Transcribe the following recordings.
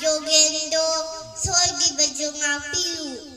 쪽엔도 설기가 ngakpiyu.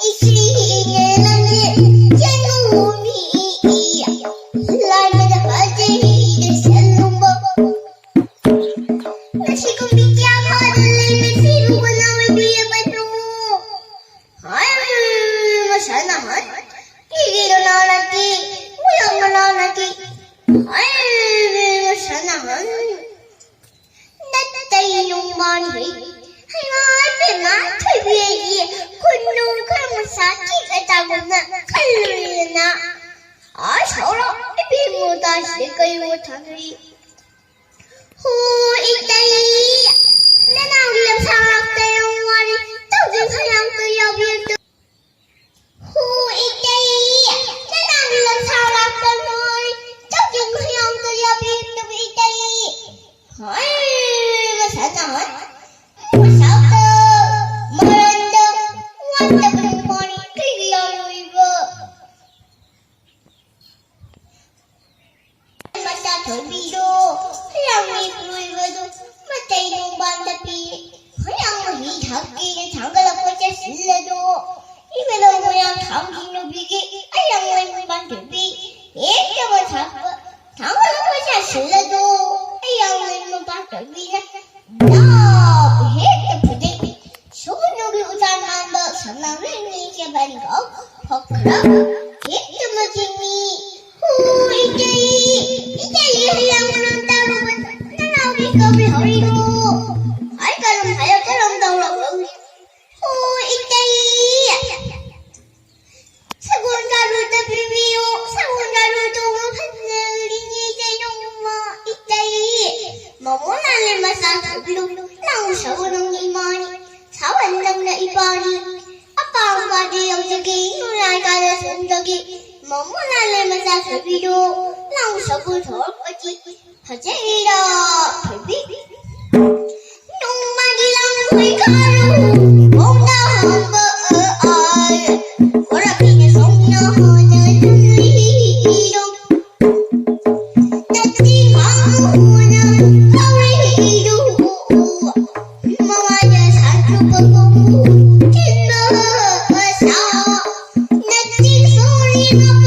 It's 이거 다들이 이따이 내가 우리 사랑대 영원히 떠진 사랑도 여비도 이따이 내가 우리 사랑대 영원히 떠진 사랑도 여비도 이따이 아이고 사랑은 무서워 멀었다 왔다 그런 머리 그리어요 이거 맞다 돌비도 허양이 부르이거도 맞다 이동 반다비 허양이 닭기를 장가라 꽂아 쓸래도 이거는 모양 당기는 비기 허양이 반다비 예점을 잡고 장가라 꽂아 쓸래도 허양이 반다비는 나 해도 부대 소문으로 우산한 거 선남을 미쳐버리고 버크라 예점을 지니 이제이 하양은 따로 나 우리 겁을 허리로 알까는 바여처럼 나오라고 이제이 사고가루도 비비요 사고가루도 하늘이니 제용마 이제이 머무나는 마산 tablo nang saunang imani sawan na ibani apang padi ang jagi nulay kada sundagi 머무날래 마사서비로 랑서부 돌거지 하제이라 별비 농막이랑 회가루 몽다 한번 보라비는 송나하는 눈이로 낙지 황후는 가위로 멍하냐 산초보고 길러서 낙지 소리가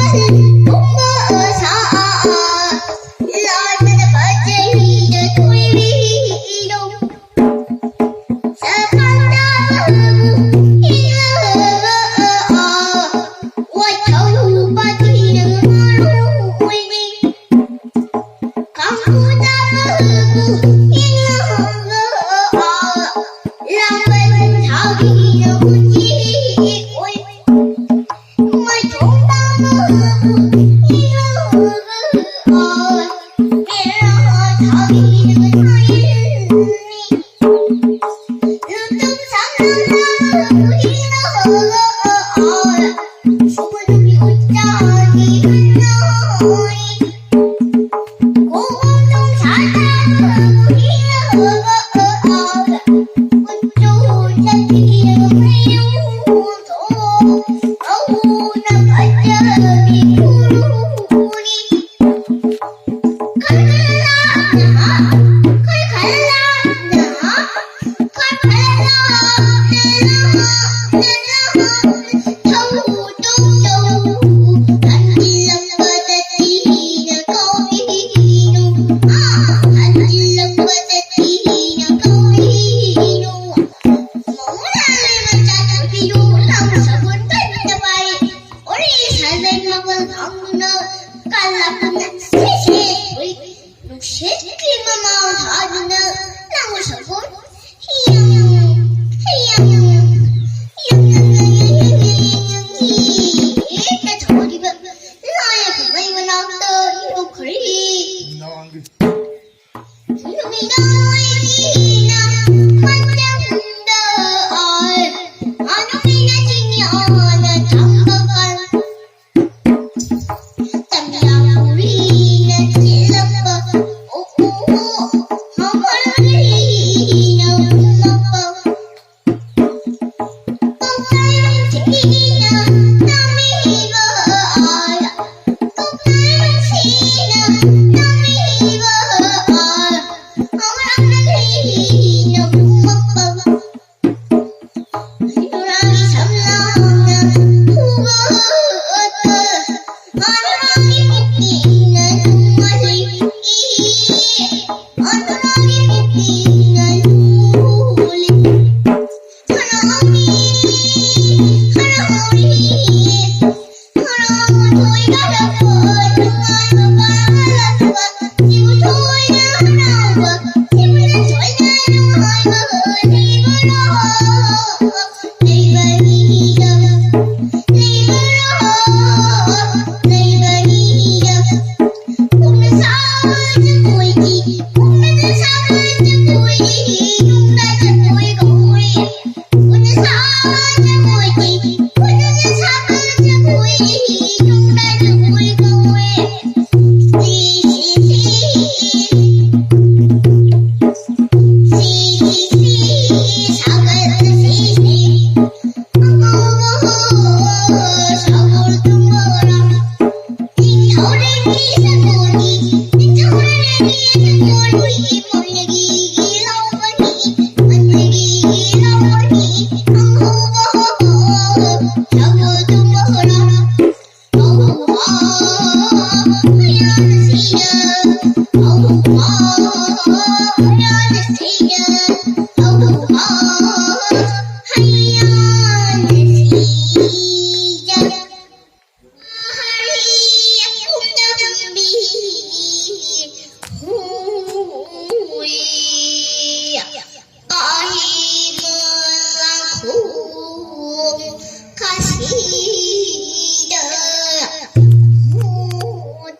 가시다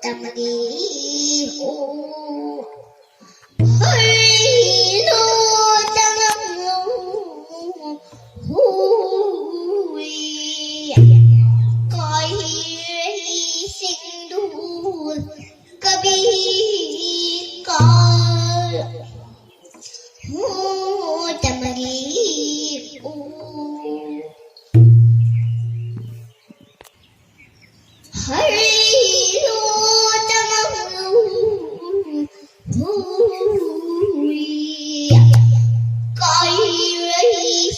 담기 헐리노 장로 후이 coi sinh đu kabi coi tamagi hari lo tamagu coi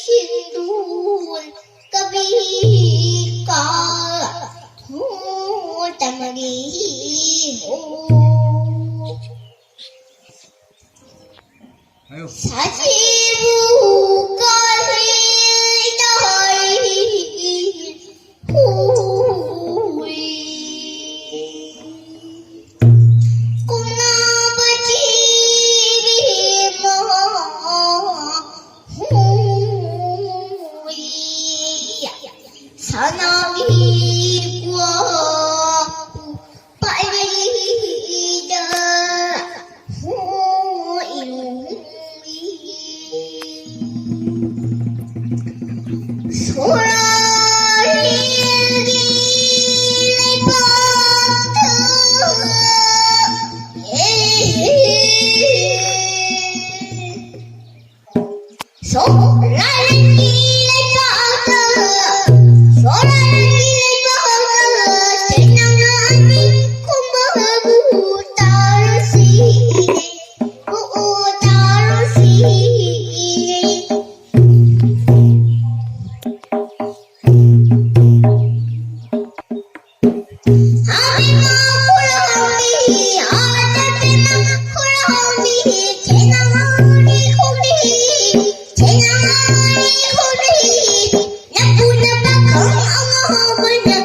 sinh đu kabi coi tamagi asibu kali dai hui kuna bachi mo hui sanagi qua pai da Hãy subscribe cho kênh Ghiền Mì Gõ để không bỏ lỡ những video hấp dẫn.